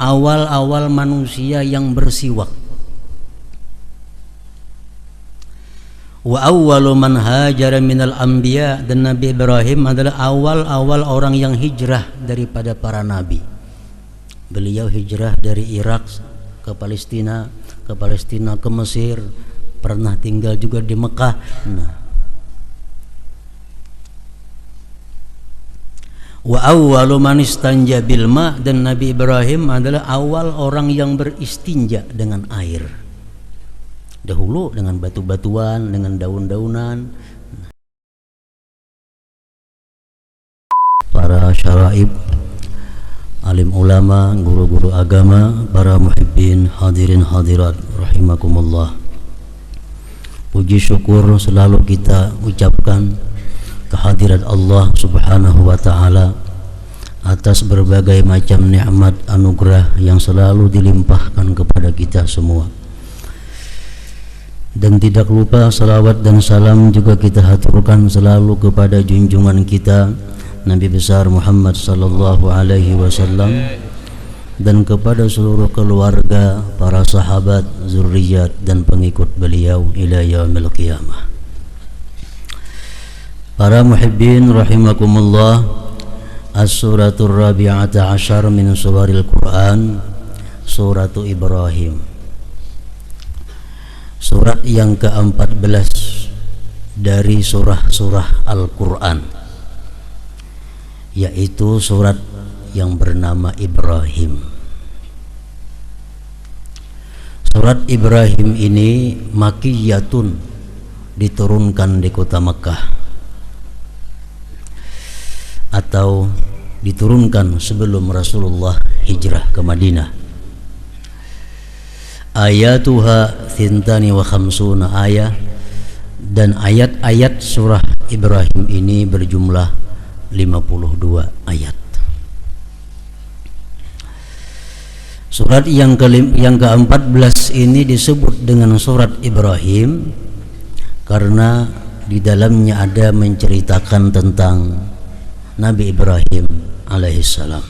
awal-awal manusia yang bersiwak. Wa awwalu man hajara minal anbiya, dan Nabi Ibrahim adalah awal-awal orang yang hijrah daripada para nabi. Beliau hijrah dari Irak ke Palestina ke Mesir, pernah tinggal juga di Mekah. Wa awwalu man istanja bil ma, dan Nabi Ibrahim adalah awal orang yang beristinja dengan air. Dahulu dengan batu-batuan, dengan daun-daunan. Para syaraib, alim ulama, guru-guru agama, para muhibbin, hadirin hadirat rahimakumullah. Puji syukur selalu kita ucapkan kehadirat Allah Subhanahu wa taala atas berbagai macam nikmat anugerah yang selalu dilimpahkan kepada kita semua. Dan tidak lupa salawat dan salam juga kita haturkan selalu kepada junjungan kita Nabi besar Muhammad sallallahu alaihi wasallam, dan kepada seluruh keluarga, para sahabat, zuriat dan pengikut beliau ila yaumil qiyamah. Para muhibbin rahimakumullah, as-suratul rabi'ata asyar min suwaril Quran, suratu Ibrahim. Surat yang ke-14 dari surah-surah Al-Quran, yaitu surat yang bernama Ibrahim. Surat Ibrahim ini makiyatun, diturunkan di kota Mekah, atau diturunkan sebelum Rasulullah hijrah ke Madinah. Ayatuha thintani wa khamsuna ayat, dan ayat-ayat surah Ibrahim ini berjumlah 52 ayat. Surat yang ke-14 ini disebut dengan surat Ibrahim karena di dalamnya ada menceritakan tentang Nabi Ibrahim alaihissalam.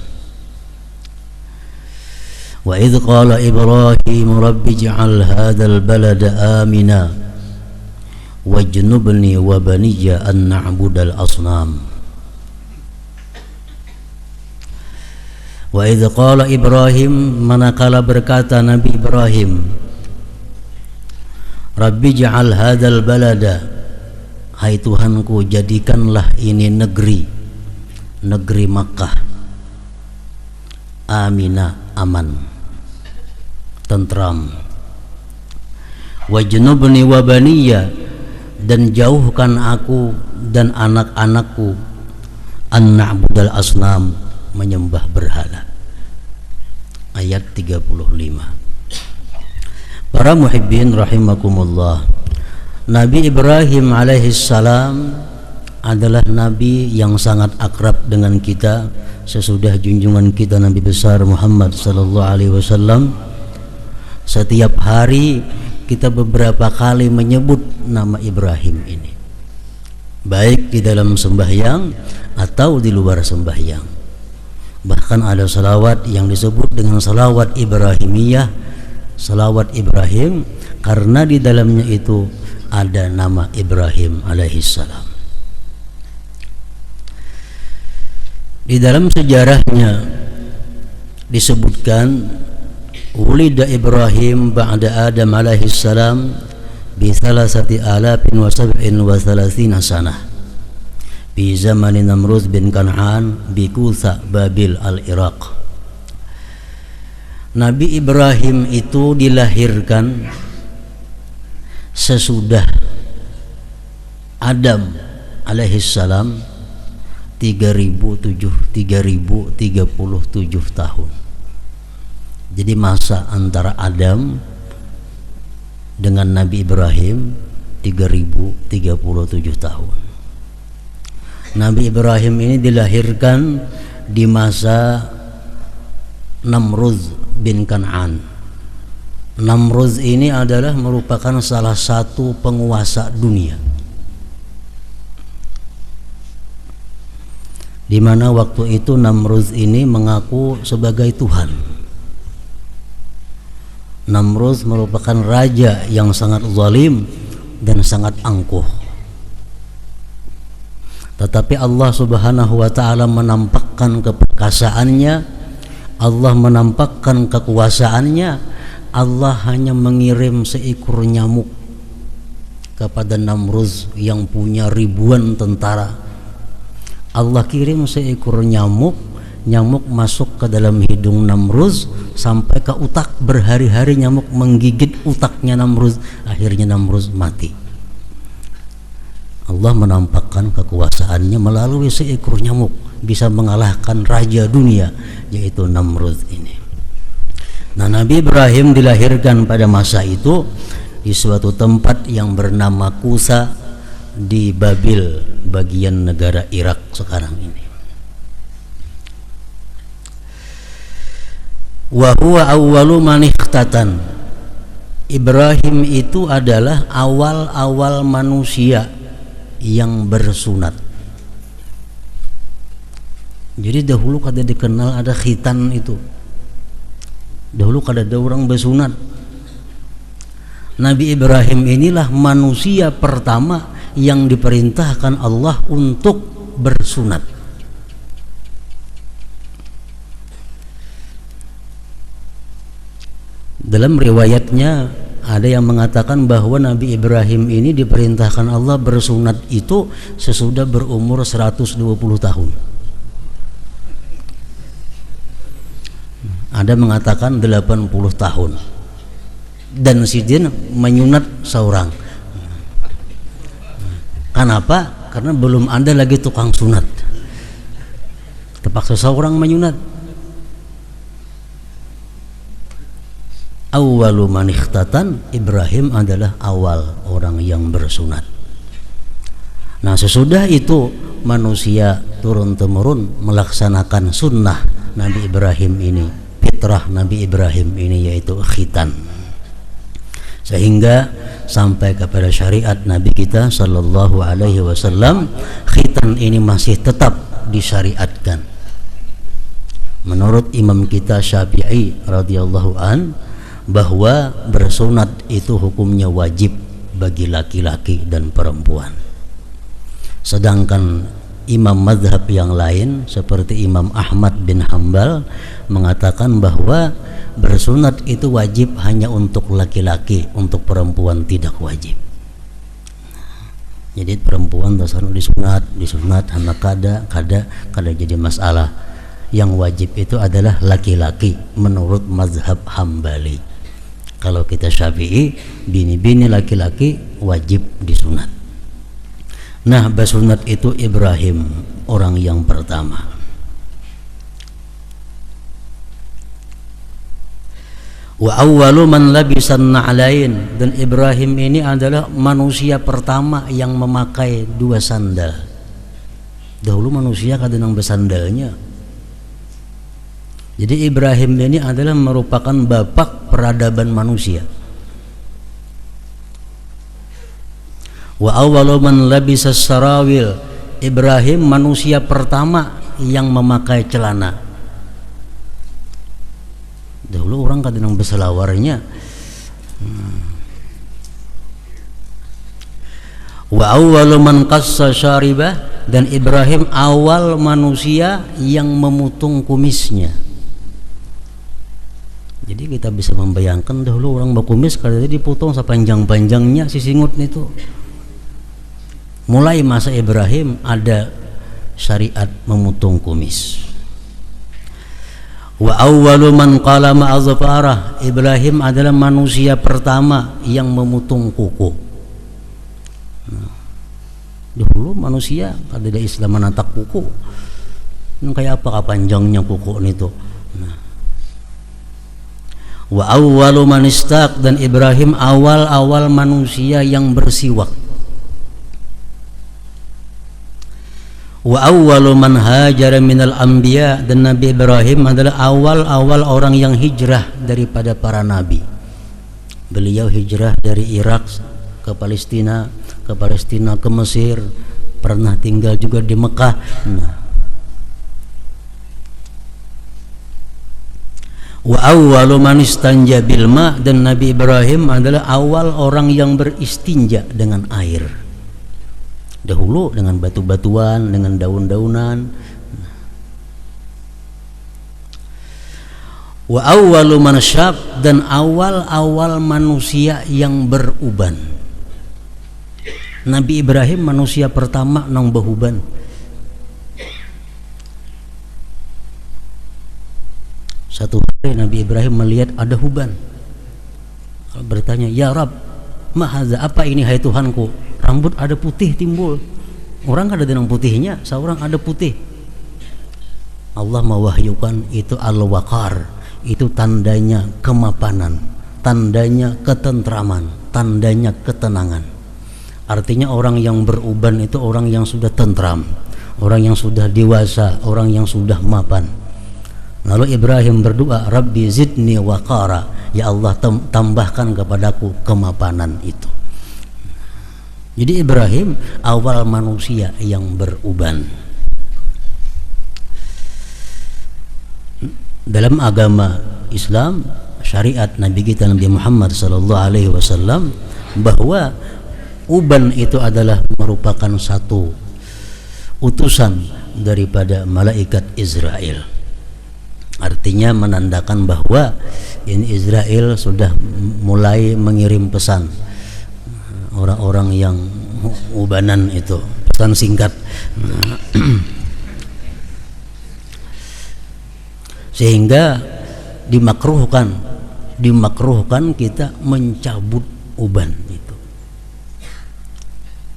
Wa idh qala Ibrahim rabbi ij'al hadzal balada amina wajnubni wa baniya an na'budal asnam. Wa idh qala Ibrahim, manakala berkata Nabi Ibrahim, rabbi ij'al hadzal balada, hai Tuhanku, jadikanlah ini negeri Makkah amina, aman, tentram, wajnubni wa baniya, dan jauhkan aku dan anak-anakku an na'budal asnam, menyembah berhala. Ayat 35. Para muhibbin rahimakumullah, Nabi Ibrahim alaihissalam adalah nabi yang sangat akrab dengan kita sesudah junjungan kita Nabi besar Muhammad sallallahu alaihi wasallam. Setiap hari kita beberapa kali menyebut nama Ibrahim ini, baik di dalam sembahyang atau di luar sembahyang. Bahkan ada salawat yang disebut dengan salawat Ibrahimiyah, salawat Ibrahim, karena di dalamnya itu ada nama Ibrahim alaihissalam. Di dalam sejarahnya disebutkan ulida Ibrahim ba'da Adam alaihi salam bi 3737 sanah bi zaman Namrud bin Kan'an bi Kutha Babil al-Iraq. Nabi Ibrahim itu dilahirkan sesudah Adam alaihi salam 3037 tahun. Jadi masa antara Adam dengan Nabi Ibrahim 3037 tahun. Nabi Ibrahim ini dilahirkan di masa Namrud bin Kan'an. Namrud ini adalah merupakan salah satu penguasa dunia, di mana waktu itu Namrud ini mengaku sebagai Tuhan. Namrud merupakan raja yang sangat zalim dan sangat angkuh. Tetapi Allah Subhanahu wa taala menampakkan keperkasaannya, Allah menampakkan kekuasaannya. Allah hanya mengirim seekor nyamuk kepada Namrud yang punya ribuan tentara. Allah kirim seekor nyamuk masuk ke dalam hidung Namrud sampai ke utak, berhari-hari nyamuk menggigit utaknya Namrud, akhirnya Namrud mati. Allah menampakkan kekuasaannya melalui seekor nyamuk, bisa mengalahkan raja dunia yaitu Namrud ini. Nah, Nabi Ibrahim dilahirkan pada masa itu di suatu tempat yang bernama Kusa di Babil, bagian negara Irak sekarang ini. Wa huwa awwalu man ikhtatan. Ibrahim itu adalah awal-awal manusia yang bersunat. Jadi dahulu kada dikenal ada khitan itu. Dahulu kada ada orang bersunat. Nabi Ibrahim inilah manusia pertama yang diperintahkan Allah untuk bersunat. Dalam riwayatnya ada yang mengatakan bahwa Nabi Ibrahim ini diperintahkan Allah bersunat itu sesudah berumur 120 tahun. Ada mengatakan 80 tahun. Dan sidin menyunat seorang. Kenapa? Karena belum ada lagi tukang sunat. Terpaksa seorang menyunat. Awwalu man ikhtatan, Ibrahim adalah awal orang yang bersunat. Nah, sesudah itu manusia turun-temurun melaksanakan sunnah Nabi Ibrahim ini, fitrah Nabi Ibrahim ini, yaitu khitan. Sehingga sampai kepada syariat Nabi kita sallallahu alaihi wasallam, khitan ini masih tetap disyariatkan. Menurut imam kita Syafi'i radhiyallahu an, bahwa bersunat itu hukumnya wajib bagi laki-laki dan perempuan. Sedangkan imam mazhab yang lain seperti Imam Ahmad bin Hambal mengatakan bahwa bersunat itu wajib hanya untuk laki-laki, untuk perempuan tidak wajib. Jadi perempuan dasarnya disunat hanya kada jadi masalah. Yang wajib itu adalah laki-laki menurut mazhab Hambali. Kalau kita Syafi'i, bini-bini laki-laki wajib disunat. Nah, bersunat itu Ibrahim orang yang pertama. Wa awwalu man labisan na'lain, dan Ibrahim ini adalah manusia pertama yang memakai dua sandal. Dahulu manusia kadang bersandalnya. Jadi Ibrahim ini adalah merupakan bapak peradaban manusia. Wa awwalu man labisa sarawil, Ibrahim manusia pertama yang memakai celana. Dahulu orang kadang berselawarnya. Wa awwalu man qassa syaribah, dan Ibrahim awal manusia yang memutung kumisnya. Jadi kita bisa membayangkan dahulu orang berkumis kalau dipotong sepanjang-panjangnya si singut itu. Mulai masa Ibrahim ada syariat memutung kumis. Wa awwalu man qala ma'azfarah, Ibrahim adalah manusia pertama yang memutung kuku. Dahulu manusia ada Islam menantak kuku. Kayak apa panjangnya kuku itu. Wa awwalu man istaq, dan Ibrahim awal-awal manusia yang bersiwak. Wa awwalu man hajara minal anbiya, dan Nabi Ibrahim adalah awal-awal orang yang hijrah daripada para nabi. Beliau hijrah dari Irak ke Palestina ke Mesir, pernah tinggal juga di Mekah. Wa awwalu man istanja bil ma, dan Nabi Ibrahim adalah awal orang yang beristinja dengan air. Dahulu dengan batu-batuan, dengan daun-daunan. Wa awwalu man syab, dan awal-awal manusia yang beruban. Nabi Ibrahim manusia pertama nang beruban. Satu hari Nabi Ibrahim melihat ada huban. Bertanya, "Ya Rab, ma hadza, apa ini hai Tuhanku? Rambut ada putih timbul. Orang ada dengan putihnya, seorang ada putih." Allah mewahyukan itu al-waqar, itu tandanya kemapanan, tandanya ketentraman, tandanya ketenangan. Artinya orang yang beruban itu orang yang sudah tentram, orang yang sudah dewasa, orang yang sudah mapan. Lalu Ibrahim berdoa, "Rabbi zidni waqara." Ya Allah, tambahkan kepadaku kemapanan itu. Jadi Ibrahim awal manusia yang beruban. Dalam agama Islam, syariat Nabi kita Nabi Muhammad sallallahu alaihi wasallam, bahwa uban itu adalah merupakan satu utusan daripada malaikat Israel. Artinya menandakan bahwa ini Israel sudah mulai mengirim pesan orang-orang yang ubanan itu, pesan singkat. Sehingga dimakruhkan kita mencabut uban itu.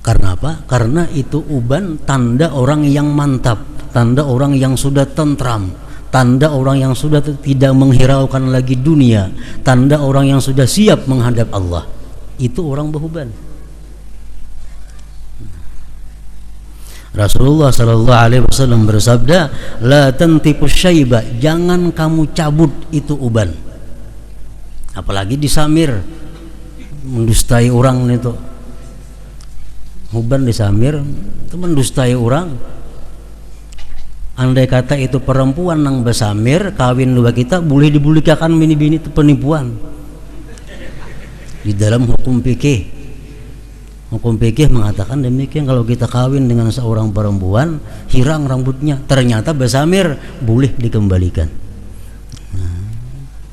Karena apa? Karena itu uban tanda orang yang mantap, tanda orang yang sudah tentram, tanda orang yang sudah tidak menghiraukan lagi dunia, tanda orang yang sudah siap menghadap Allah. Itu orang beruban. Rasulullah sallallahu alaihi wasallam bersabda, "La tantipus syaiba," jangan kamu cabut itu uban. Apalagi disamir, mendustai orang itu. Uban disamir itu mendustai orang. Andai kata itu perempuan nang besamir kawin dua kita, boleh dibulikakan bini-bini itu penipuan. Di dalam hukum fikih, hukum fikih mengatakan demikian. Kalau kita kawin dengan seorang perempuan, hirang rambutnya, ternyata besamir, boleh dikembalikan.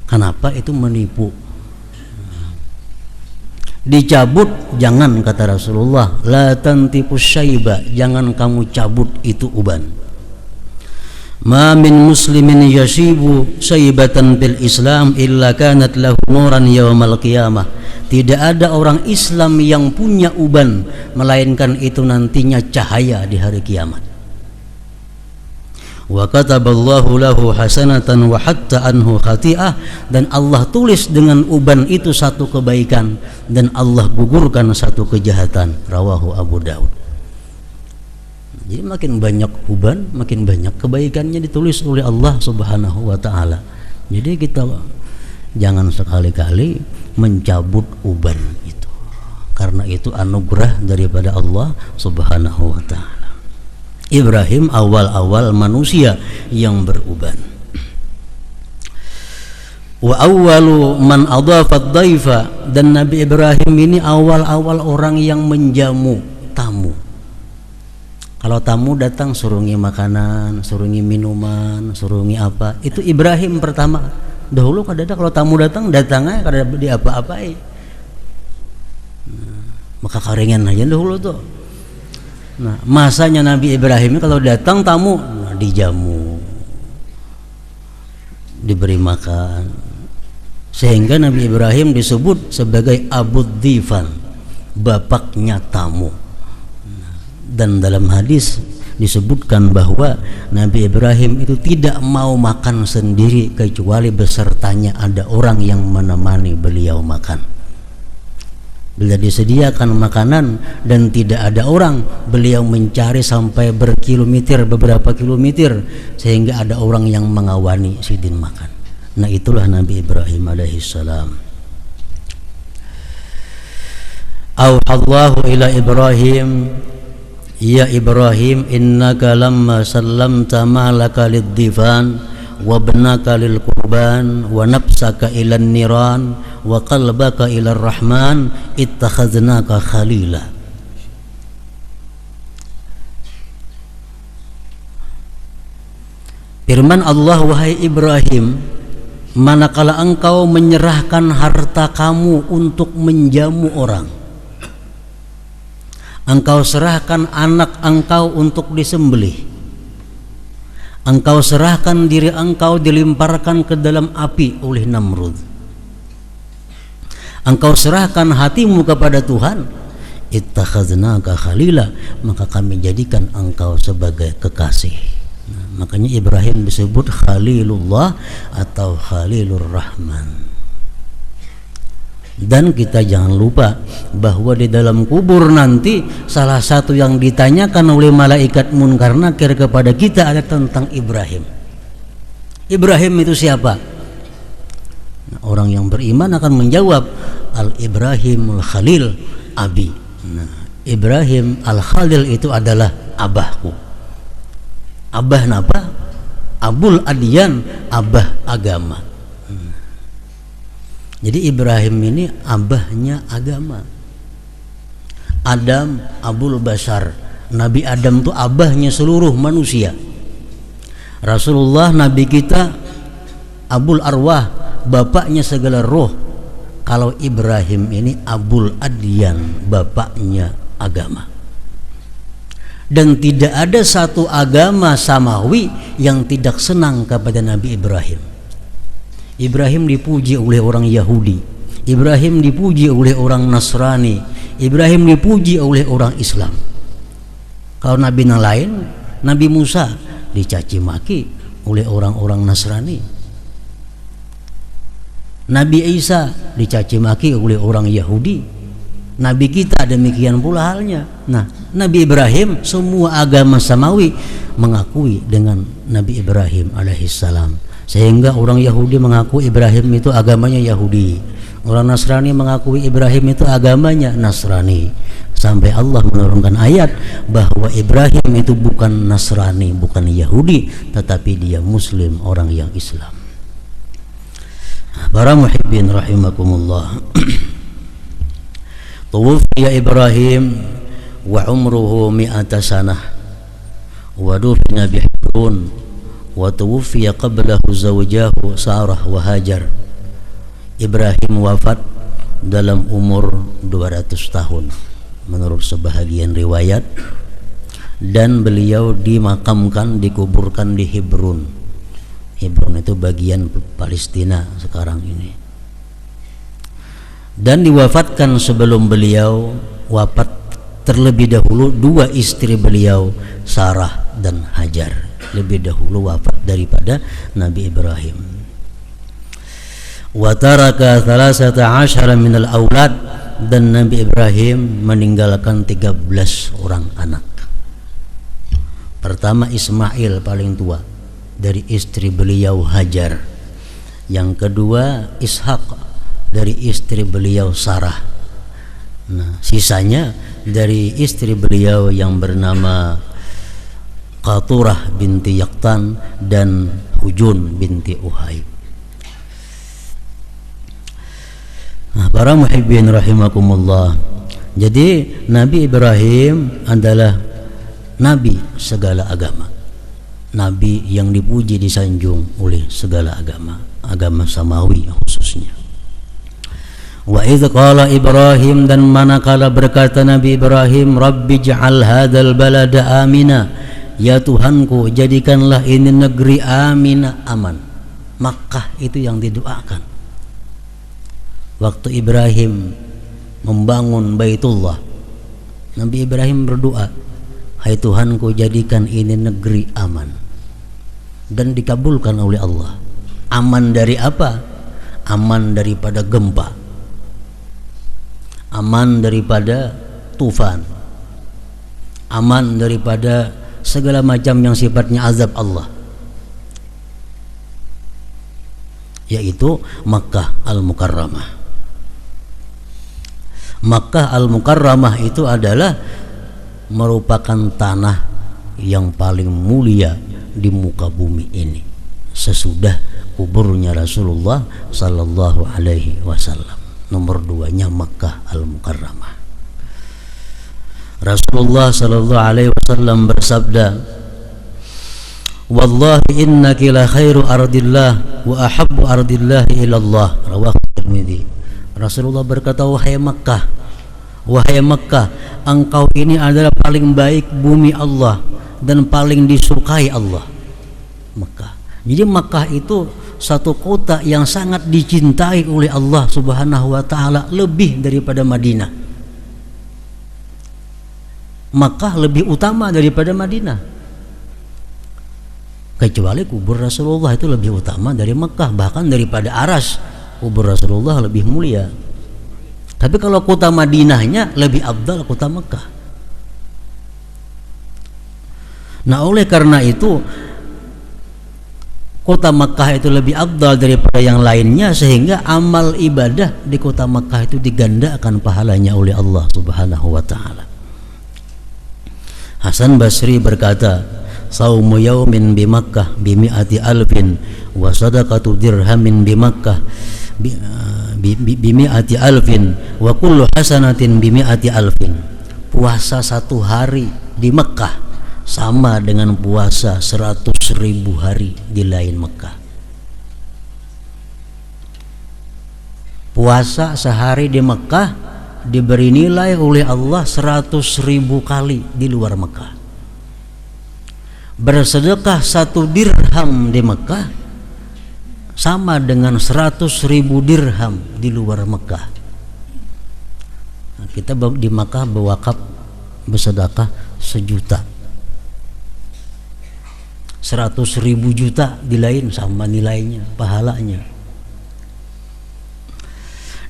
Kenapa? Itu menipu. Dicabut jangan, kata Rasulullah, la tantipus syaiba, jangan kamu cabut itu uban. Ma min muslimin yashibu syaibatan bil Islam illa kanat lahu nuran yaumal qiyamah. Tidak ada orang Islam yang punya uban melainkan itu nantinya cahaya di hari kiamat. Wa kataballahu lahu hasanatan wa hatta anhu khati'ah, dan Allah tulis dengan uban itu satu kebaikan dan Allah gugurkan satu kejahatan. Rawahu Abu Daud. Jadi makin banyak uban, makin banyak kebaikannya ditulis oleh Allah Subhanahu wa taala. Jadi kita jangan sekali-kali mencabut uban itu. Karena itu anugerah daripada Allah Subhanahu wa taala. Ibrahim awal-awal manusia yang beruban. Wa awwalu man adhafat dhaifa, dan Nabi Ibrahim ini awal-awal orang yang menjamu tamu. Kalau tamu datang surungi makanan, surungi minuman, surungi apa, itu Ibrahim pertama. Dahulu kadang kalau tamu datangnya kada di apa-apai. Maka karengan aja dahulu tuh. Nah, masanya Nabi Ibrahim kalau datang tamu, dijamu, diberi makan. Sehingga Nabi Ibrahim disebut sebagai Abud Difan, bapaknya tamu. Dan dalam hadis disebutkan bahwa Nabi Ibrahim itu tidak mau makan sendiri kecuali besertanya ada orang yang menemani beliau makan. Bila disediakan makanan dan tidak ada orang, beliau mencari sampai berkilometer, beberapa kilometer, sehingga ada orang yang mengawani sidin makan. Nah, itulah Nabi Ibrahim alaihissalam. Auhallahu ila Ibrahim, ya Ibrahim, innaka lamma sallamta ma'laka lid-difan wa banaka lil qurban wa nafsaka ilan niran wa qalbaka ilar rahman ittakhadnaka khalila. Firman Allah, wahai Ibrahim, manakala engkau menyerahkan harta kamu untuk menjamu orang, engkau serahkan anak engkau untuk disembelih, engkau serahkan diri engkau dilemparkan ke dalam api oleh Namrud, engkau serahkan hatimu kepada Tuhan, ittakhadnaka khalila, maka kami jadikan engkau sebagai kekasih. Makanya Ibrahim disebut Khalilullah atau Khalilur Rahman. Dan kita jangan lupa bahwa di dalam kubur nanti salah satu yang ditanyakan oleh malaikat Munkar Nakir kepada kita ada tentang Ibrahim. Ibrahim itu siapa? Nah, orang yang beriman akan menjawab, Al-Ibrahimul Khalil Abi. Nah, Ibrahim Al-Khalil itu adalah abahku. Abah napa? Abul Adyan, abah agama. Jadi Ibrahim ini abahnya agama. Adam Abul Bashar, Nabi Adam itu abahnya seluruh manusia. Rasulullah Nabi kita Abul Arwah, bapaknya segala roh. Kalau Ibrahim ini Abul Adyan, bapaknya agama. Dan tidak ada satu agama samawi yang tidak senang kepada Nabi Ibrahim. Ibrahim dipuji oleh orang Yahudi, Ibrahim dipuji oleh orang Nasrani, Ibrahim dipuji oleh orang Islam. Kalau nabi yang lain, Nabi Musa dicaci maki oleh orang-orang Nasrani, Nabi Isa dicaci maki oleh orang Yahudi, Nabi kita demikian pula halnya. Nah, Nabi Ibrahim, semua agama samawi mengakui dengan Nabi Ibrahim alaihissalam. Sehingga orang Yahudi mengaku Ibrahim itu agamanya Yahudi, orang Nasrani mengakui Ibrahim itu agamanya Nasrani. Sampai Allah menurunkan ayat bahwa Ibrahim itu bukan Nasrani, bukan Yahudi, tetapi dia Muslim, orang yang Islam. Para muhibbin rahimakumullah. Tuwfiya Ibrahim wa umruhu mi'ata sanah wa dufina bihibrun wa tuwfiya qablahu zawjahu Sarah wa Hajar. Ibrahim wafat dalam umur 200 tahun menurut sebahagian riwayat, dan beliau dimakamkan, dikuburkan di Hebron. Hebron itu bagian Palestina sekarang ini. Dan diwafatkan sebelum beliau wafat terlebih dahulu dua istri beliau, Sarah dan Hajar, lebih dahulu wafat daripada Nabi Ibrahim. Wa taraka 13 minal aulad, dan Nabi Ibrahim meninggalkan 13 orang anak. Pertama Ismail paling tua dari istri beliau Hajar. Yang kedua Ishak dari istri beliau Sarah. Nah, sisanya dari istri beliau yang bernama Qaturah binti Yaqtan dan Hujun binti Uhayb. Nah, para muhibbin rahimakumullah. Jadi Nabi Ibrahim adalah nabi segala agama, nabi yang dipuji disanjung oleh segala agama, agama samawi khususnya. Wa idh qala Ibrahim, dan manakala berkata Nabi Ibrahim, Rabbi ja'al hadzal balada amina, ya Tuhanku jadikanlah ini negeri amina, aman. Makkah itu yang didoakan waktu Ibrahim membangun Baitullah. Nabi Ibrahim berdoa, hai Tuhanku jadikan ini negeri aman, dan dikabulkan oleh Allah. Aman dari apa? Aman daripada gempa, aman daripada tufan, aman daripada segala macam yang sifatnya azab Allah, yaitu Makkah Al-Mukarramah. Makkah Al-Mukarramah itu adalah merupakan tanah yang paling mulia di muka bumi ini. sesudah kuburnya Rasulullah sallallahu alaihi wasallam. Nomor 2-nya Makkah Al-Mukarramah. Rasulullah sallallahu alaihi wasallam bersabda, "Wallahi innaki la khairu ardillah wa ahabbu ardillah ila Allah." Rawahu Tirmidzi. Rasulullah berkata, wahai Makkah, engkau ini adalah paling baik bumi Allah dan paling disukai Allah. Makkah. Jadi Makkah itu satu kota yang sangat dicintai oleh Allah Subhanahu wa taala, lebih daripada Madinah. Makkah lebih utama daripada Madinah. Kecuali kubur Rasulullah itu lebih utama dari Makkah, bahkan daripada Aras. Kubur Rasulullah lebih mulia. Tapi kalau kota Madinahnya lebih afdal kota Makkah. Nah, oleh karena itu kota Makkah itu lebih afdal daripada yang lainnya, sehingga amal ibadah di kota Makkah itu digandakan pahalanya oleh Allah Subhanahu wa taala. Hasan Basri berkata, "Saumu yaumin bi Makkah bi mi'ati alfin wa sadaqatu dirhamin bi Makkah bi mi'ati alfin wa kullu hasanatin bi mi'ati alfin." Puasa satu hari di Makkah sama dengan puasa 100.000 hari di lain Mekah. Puasa sehari di Mekah diberi nilai oleh Allah 100.000 kali di luar Mekah. Bersedekah 1 dirham di Mekah sama dengan 100.000 dirham di luar Mekah. Nah, kita di Mekah berwakaf bersedekah 1 juta. 100.000 juta di lain sama nilainya, pahalanya.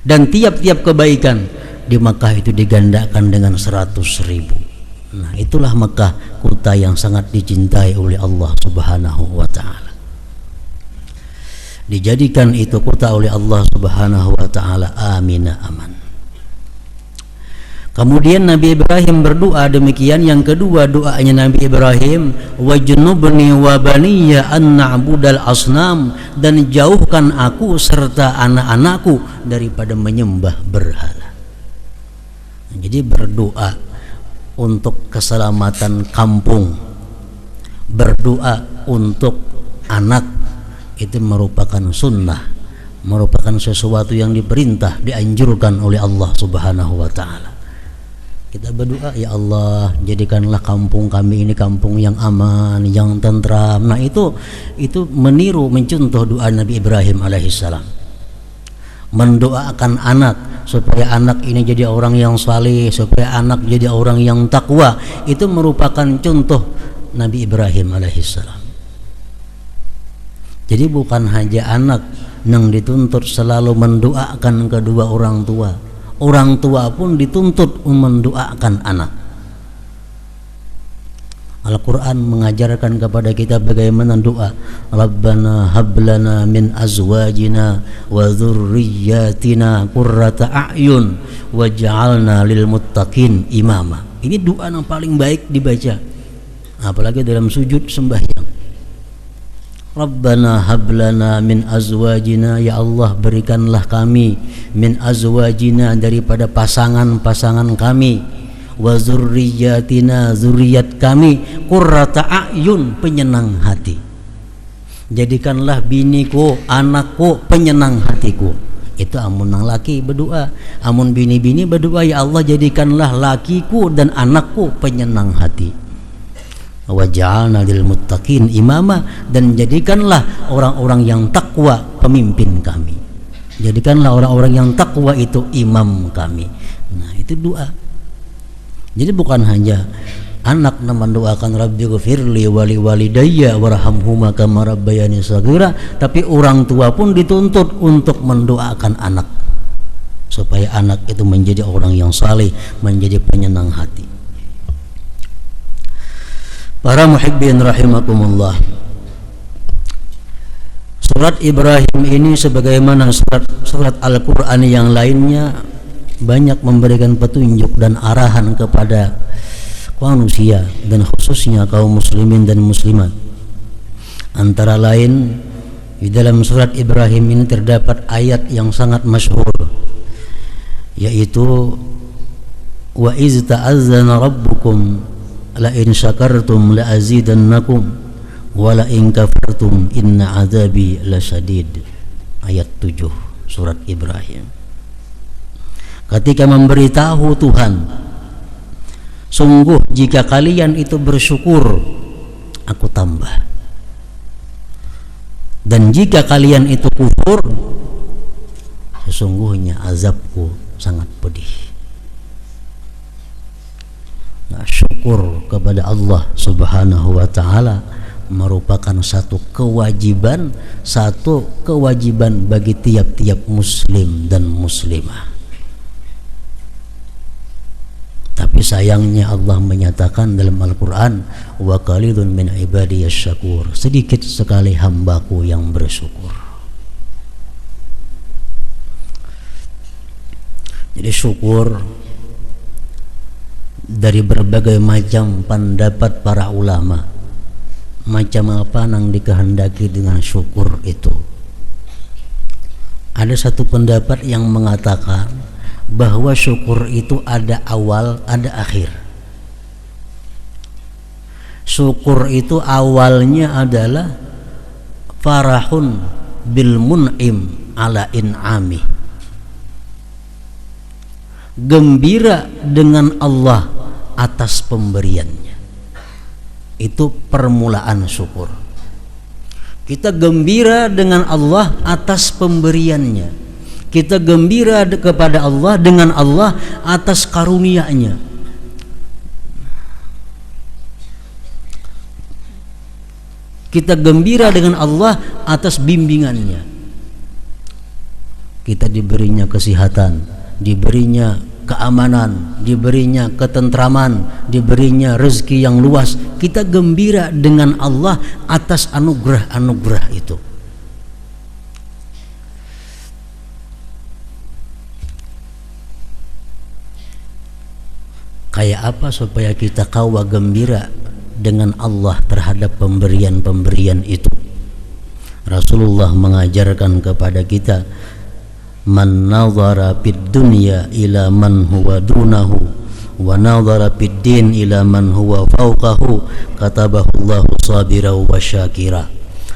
Dan tiap-tiap kebaikan di Makkah itu digandakan dengan 100.000. Nah, itulah Makkah, kota yang sangat dicintai oleh Allah Subhanahu wa taala. Dijadikan itu kota oleh Allah Subhanahu wa taala aminah, aman. Kemudian Nabi Ibrahim berdoa demikian. Yang kedua doanya Nabi Ibrahim, wajnubni wa baniya an na'budal asnam, dan jauhkan aku serta anak-anakku daripada menyembah berhala. Jadi berdoa untuk keselamatan kampung, berdoa untuk anak, itu merupakan sunnah, merupakan sesuatu yang diperintah, dianjurkan oleh Allah Subhanahu wa taala. Kita berdoa, ya Allah, jadikanlah kampung kami ini kampung yang aman, yang tentram. Nah, itu meniru, mencontoh doa Nabi Ibrahim alaihissalam. Mendoakan anak supaya anak ini jadi orang yang saleh, supaya anak jadi orang yang takwa, itu merupakan contoh Nabi Ibrahim alaihissalam. Jadi bukan hanya anak yang dituntut selalu mendoakan kedua orang tua. Orang tua pun dituntut mendoakan anak. Al-Quran mengajarkan kepada kita bagaimana doa. Rabbana hablana min azwajina wa dzurriyyatina qurrata a'yun waj'alna lil muttaqin imama. Ini doa yang paling baik dibaca, apalagi dalam sujud sembahyang. Rabbana hablana min azwajina, ya Allah berikanlah kami min azwajina daripada pasangan-pasangan kami, wa zurriyatina zuriyat kami, qurrata a'yun penyenang hati. Jadikanlah biniku, anakku penyenang hatiku. Itu amun nang laki berdoa, amun bini-bini berdoa, ya Allah jadikanlah lakiku dan anakku penyenang hati. Waj'alna lil muttaqin imama, dan jadikanlah orang-orang yang takwa pemimpin kami. Jadikanlah orang-orang yang takwa itu imam kami. Nah, itu doa. Jadi bukan hanya anak mendoakan rabbighfirli wa liwalidayya warhamhuma kama rabbayani shaghira, tapi orang tua pun dituntut untuk mendoakan anak supaya anak itu menjadi orang yang saleh, menjadi penyenang hati. Para muhibbin rahimakumullah, surat Ibrahim ini sebagaimana surat Al-Quran yang lainnya banyak memberikan petunjuk dan arahan kepada manusia dan khususnya kaum muslimin dan muslimat. Antara lain Di dalam surat Ibrahim ini terdapat ayat yang sangat masyhur, yaitu wa iz ta'azzana rabbukum la in syakartum la azidannakum wa la in kafartum inna azabi lasyadid. Ayat 7 surat Ibrahim. Ketika memberitahu Tuhan, sungguh jika kalian itu bersyukur, aku tambah, dan jika kalian itu kufur, sesungguhnya azabku sangat pedih. Nah, syukur kepada Allah Subhanahu wa ta'ala merupakan satu kewajiban bagi tiap-tiap muslim dan muslimah. Tapi sayangnya Allah menyatakan dalam Al-Quran, wa qalilun min ibadiyas syakur, sedikit sekali hambaku yang bersyukur. Jadi syukur dari berbagai macam pendapat para ulama, macam apa yang dikehendaki dengan syukur itu. Ada satu pendapat yang mengatakan bahwa syukur itu ada awal, ada akhir. Syukur itu awalnya adalah farahun bil mun'im ala in'ami, gembira dengan Allah atas pemberiannya. Itu permulaan syukur. Kita gembira dengan Allah atas pemberiannya. Kita gembira kepada Allah dengan Allah atas karunia-Nya. Kita gembira dengan Allah atas bimbingannya. Kita diberinya kesehatan, diberinya keamanan, diberinya ketentraman, diberinya rezeki yang luas. Kita gembira dengan Allah atas anugerah-anugerah itu. Kayak apa supaya kita kawa gembira dengan Allah terhadap pemberian-pemberian itu? Rasulullah mengajarkan kepada kita, man nadhara fid dunya ila man huwa dunahu wa nadhara fid din ila man huwa fawqahu katabahu Allahu sabira wa syakira.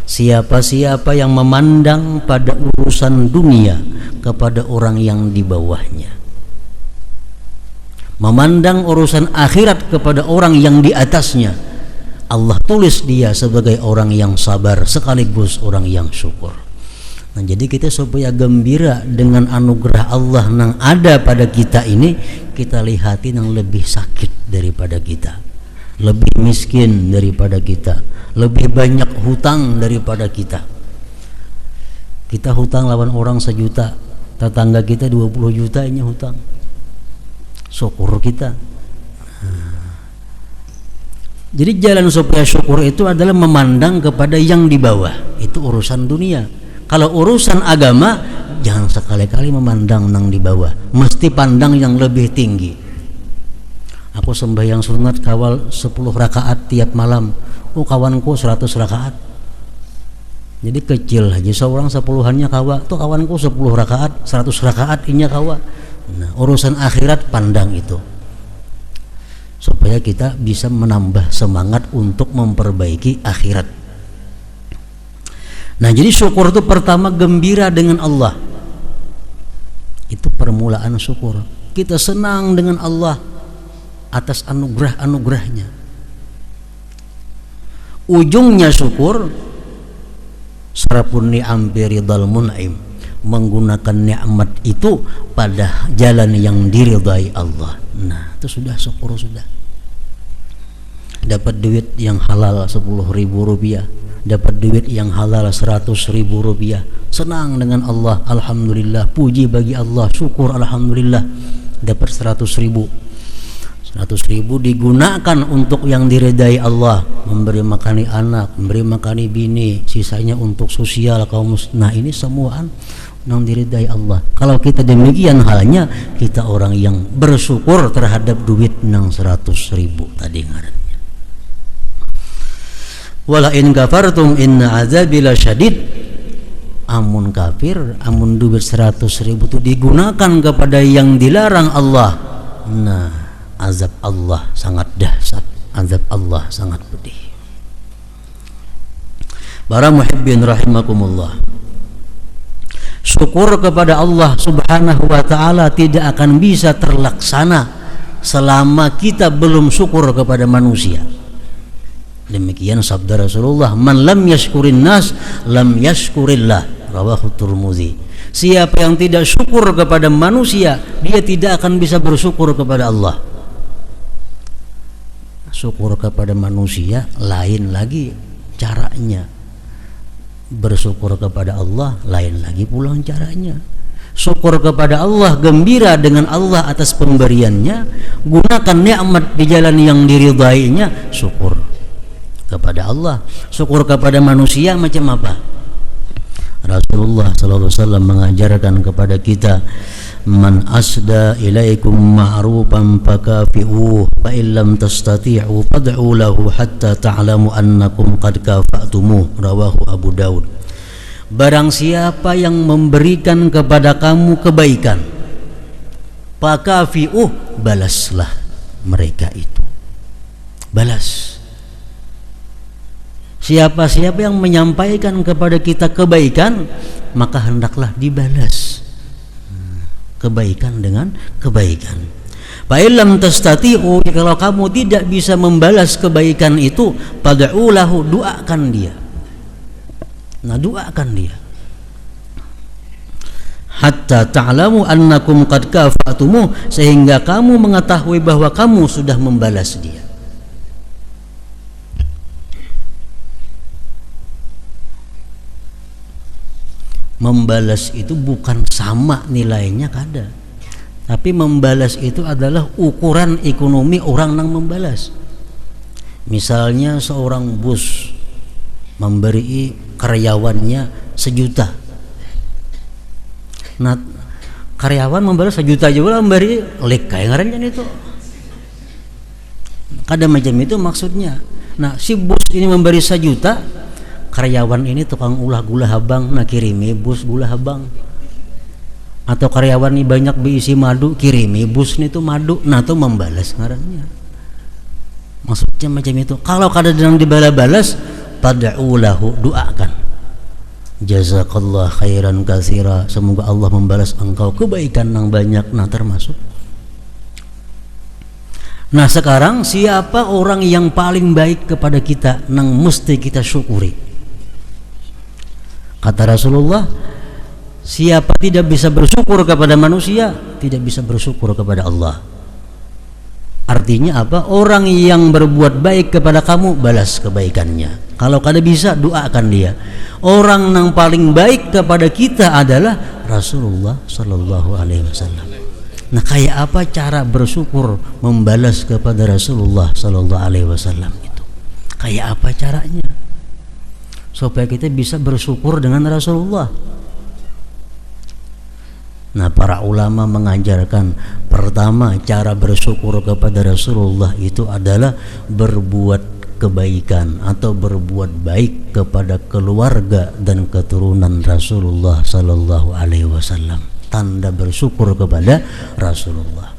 Siapa-siapa yang memandang pada urusan dunia kepada orang yang di bawahnya, memandang urusan akhirat kepada orang yang di atasnya, Allah tulis dia sebagai orang yang sabar sekaligus orang yang syukur. Nah, jadi kita supaya gembira dengan anugerah Allah yang ada pada kita ini, kita lihatin yang lebih sakit daripada kita, lebih miskin daripada kita, lebih banyak hutang daripada kita. Kita hutang lawan orang 1 juta, tetangga kita 20 juta ini hutang. Syukur kita. Jadi jalan supaya syukur itu adalah memandang kepada yang di bawah. Itu urusan dunia. Kalau urusan agama, jangan sekali-kali memandang yang di bawah, mesti pandang yang lebih tinggi. Aku sembahyang sunat kawal 10 rakaat tiap malam. Oh, kawanku 100 rakaat. Jadi kecil aja seorang 10-annya kawa. Tuh kawanku 10 rakaat, 100 rakaat inya kawa. Nah, urusan akhirat pandang itu, supaya kita bisa menambah semangat untuk memperbaiki akhirat. Nah, jadi syukur itu pertama gembira dengan Allah. Itu permulaan syukur. Kita senang dengan Allah atas anugerah-anugerahnya. Ujungnya syukur sarapun ni'am biridal mun'im, menggunakan nikmat itu pada jalan yang diridai Allah. Nah, itu sudah syukur. Sudah dapat duit yang halal 10.000 rupiah, dapat duit yang halal 100.000 rupiah, senang dengan Allah, alhamdulillah, puji bagi Allah, syukur, alhamdulillah. Dapat 100.000 digunakan untuk yang diridai Allah, memberi makani anak, memberi makani bini, sisanya untuk sosial kaum muslim. Nah, ini semua yang diridai Allah. Kalau kita demikian halnya, kita orang yang bersyukur terhadap duit yang 100.000 tadi ngarannya. Wala in kafartum inna azabi lasyadid. amun kafir, amun duit 100.000 itu digunakan kepada yang dilarang Allah, nah azab Allah sangat dahsyat, azab Allah sangat pedih. Para muhibbin rahimakumullah, syukur kepada Allah subhanahu wa ta'ala tidak akan bisa terlaksana selama kita belum syukur kepada manusia. Demikian sabda Rasulullah, man lam yashkurin nas lam yashkurillah, rawahu Tirmidzi. Siapa yang tidak syukur kepada manusia, dia tidak akan bisa bersyukur kepada Allah. Syukur kepada manusia lain lagi caranya, bersyukur kepada Allah lain lagi pulang caranya. Syukur kepada Allah, gembira dengan Allah atas pemberiannya, gunakan nikmat di jalan yang diridainya, syukur kepada Allah. Syukur kepada manusia macam apa? Rasulullah sallallahu alaihi wasallam mengajarkan kepada kita, man asda ilaikum ma'rufan fakafi'uhu fa illam tastati'u fad'u lahu hatta ta'lamu annakum qad kafa'tumuh, rawahu Abu Daud. Barang siapa yang memberikan kepada kamu kebaikan, fakafi'uh, balaslah mereka itu, balas. Siapa-siapa yang menyampaikan kepada kita kebaikan, maka hendaklah dibalas kebaikan dengan kebaikan. Fa illam tastati'u, kalau kamu tidak bisa membalas kebaikan itu, fad'u lahu, doakan dia. Nah, doakan dia. Hatta ta'lamu annakum qad kafa'tumuh, sehingga kamu mengetahui bahwa kamu sudah membalas dia. Membalas itu bukan sama nilainya kada, tapi membalas itu adalah ukuran ekonomi orang yang membalas. Misalnya seorang bos memberi karyawannya 1 juta, nah karyawan membalas 1 juta juga memberi lek kayak ngarannya itu, kada macam itu maksudnya. Nah si bos ini memberi 1 juta, karyawan ini tukang ulah gula habang, nah kirimi bus gula habang. Atau karyawan ini banyak berisi madu, kirimi bus ini tuh madu, nah tuh membalas ngarannya. Maksudnya macam itu. Kalau kada sedang dibalas, fad'u lahu, doakan. Jazakallah khairan katsira, semoga Allah membalas engkau kebaikan yang banyak, nah termasuk. Nah sekarang siapa orang yang paling baik kepada kita nang mesti kita syukuri? Kata Rasulullah, siapa tidak bisa bersyukur kepada manusia, tidak bisa bersyukur kepada Allah. Artinya apa? Orang yang berbuat baik kepada kamu, balas kebaikannya. Kalau kada bisa, doakan dia. Orang yang paling baik kepada kita adalah Rasulullah sallallahu alaihi wasallam. Nah, kayak apa cara bersyukur membalas kepada Rasulullah sallallahu alaihi wasallam itu? Kayak apa caranya? Supaya kita bisa bersyukur dengan Rasulullah. Nah, para ulama mengajarkan, pertama cara bersyukur kepada Rasulullah itu adalah berbuat kebaikan atau berbuat baik kepada keluarga dan keturunan Rasulullah sallallahu alaihi wasallam. Tanda bersyukur kepada Rasulullah.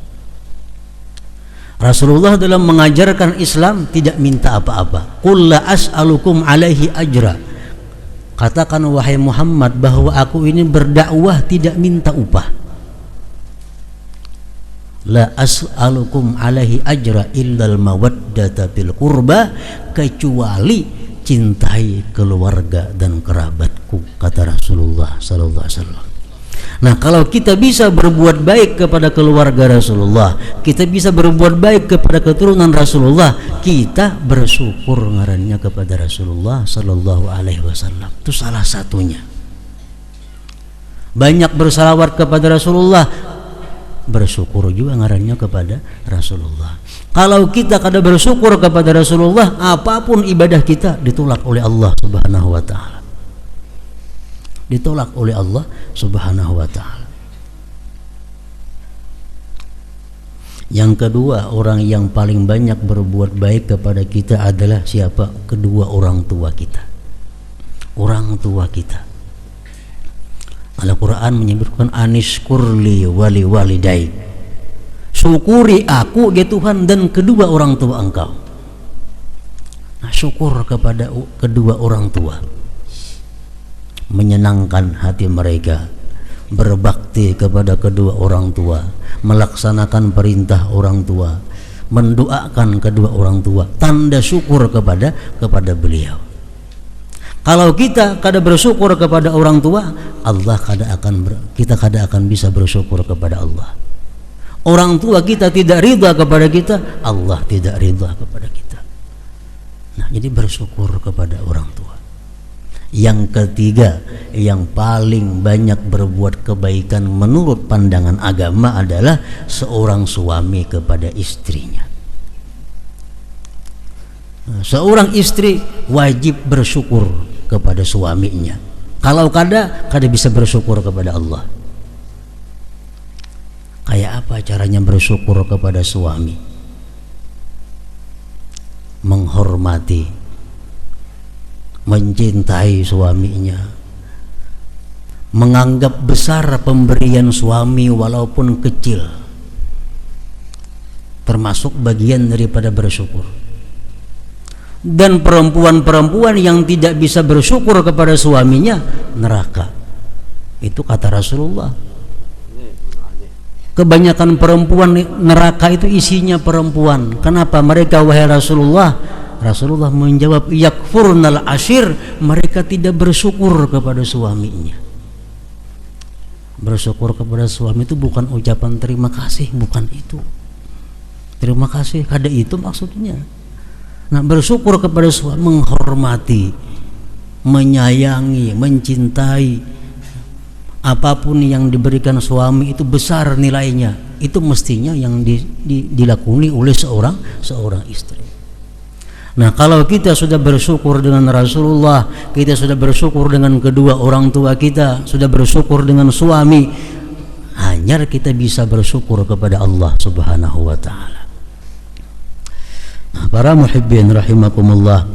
Rasulullah dalam mengajarkan Islam tidak minta apa-apa. Qul la as'alukum alaihi ajra. Katakan wahai Muhammad bahwa aku ini berdakwah tidak minta upah. La as'alukum alaihi ajra illal mawaddata fil qurba, kecuali cintai keluarga dan kerabatku, kata Rasulullah sallallahu alaihi wasallam. Nah, kalau kita bisa berbuat baik kepada keluarga Rasulullah, kita bisa berbuat baik kepada keturunan Rasulullah, kita bersyukur ngarannya kepada Rasulullah sallallahu alaihi wasallam. Itu salah satunya. Banyak bersalawat kepada Rasulullah, bersyukur juga ngarannya kepada Rasulullah. Kalau kita kada bersyukur kepada Rasulullah, apapun ibadah kita ditolak oleh Allah Subhanahu wa taala. Ditolak oleh Allah Subhanahu wa ta'ala. Yang kedua, orang yang paling banyak berbuat baik kepada kita adalah siapa? Kedua orang tua kita. Orang tua kita. Al-Quran menyebutkan anishkurli wali walidai, syukuri aku ya Tuhan dan kedua orang tua engkau. Nah, syukur kepada kedua orang tua menyenangkan hati mereka, berbakti kepada kedua orang tua, melaksanakan perintah orang tua, mendoakan kedua orang tua, tanda syukur kepada beliau. Kalau kita kada bersyukur kepada orang tua, kita kada akan bisa bersyukur kepada Allah. Orang tua kita tidak ridha kepada kita, Allah tidak ridha kepada kita. Nah, jadi bersyukur kepada orang tua. Yang ketiga, yang paling banyak berbuat kebaikan menurut pandangan agama adalah seorang suami kepada istrinya. Seorang istri wajib bersyukur kepada suaminya. Kalau kada bisa bersyukur kepada Allah. Kayak apa caranya bersyukur kepada suami? Menghormati, mencintai suaminya, menganggap besar pemberian suami walaupun kecil, termasuk bagian daripada bersyukur. Dan perempuan-perempuan yang tidak bisa bersyukur kepada suaminya neraka. Itu kata Rasulullah. Kebanyakan perempuan neraka itu isinya perempuan. Kenapa mereka wahai Rasulullah? Rasulullah menjawab, yakfurnal ashir, mereka tidak bersyukur kepada suaminya. Bersyukur kepada suami itu bukan ucapan terima kasih, bukan itu. Terima kasih, kada itu maksudnya. Nah, bersyukur kepada suami, menghormati, menyayangi, mencintai. Apapun yang diberikan suami itu besar nilainya. Itu mestinya yang dilakoni oleh seorang istri. Nah, kalau kita sudah bersyukur dengan Rasulullah, kita sudah bersyukur dengan kedua orang tua kita, sudah bersyukur dengan suami, hanya kita bisa bersyukur kepada Allah Subhanahu wa taala. Nah, para muhibbin rahimakumullah,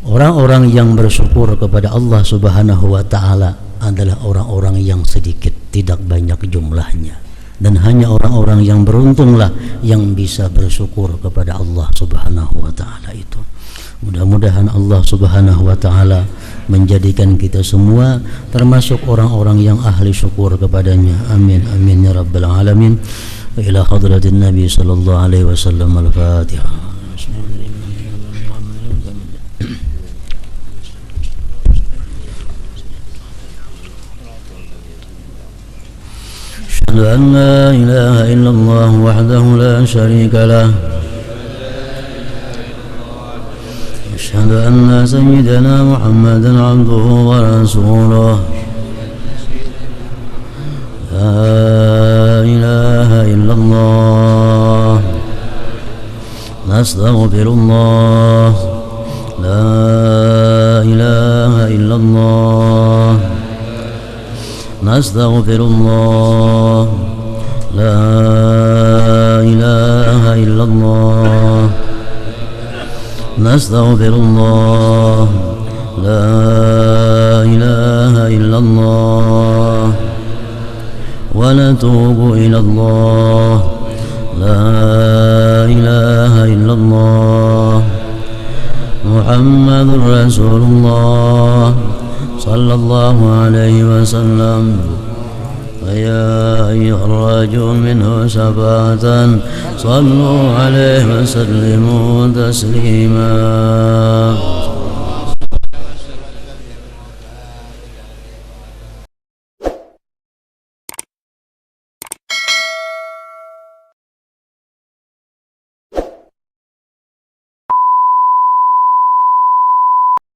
orang-orang yang bersyukur kepada Allah Subhanahu wa taala adalah orang-orang yang sedikit, tidak banyak jumlahnya, dan hanya orang-orang yang beruntunglah yang bisa bersyukur kepada Allah Subhanahu wa taala itu. Mudah-mudahan Allah Subhanahu wa taala menjadikan kita semua termasuk orang-orang yang ahli syukur kepadanya. Amin amin ya rabbal alamin. Wa ila hadratin Nabi sallallahu alaihi wasallam. Al-Fatihah. أشهد أن لا إله إلا الله وحده لا شريك له أشهد أن سيدنا محمدا عبده ورسوله لا إله إلا الله نستغفر الله لا إله إلا الله نستغفر الله لا إله إلا الله نستغفر الله لا إله إلا الله ونتوب إلى الله لا إله إلا الله محمد رسول الله صلى الله عليه وسلم ويا أيها الراجون منه شفاعة صلوا عليه وسلموا تسليما.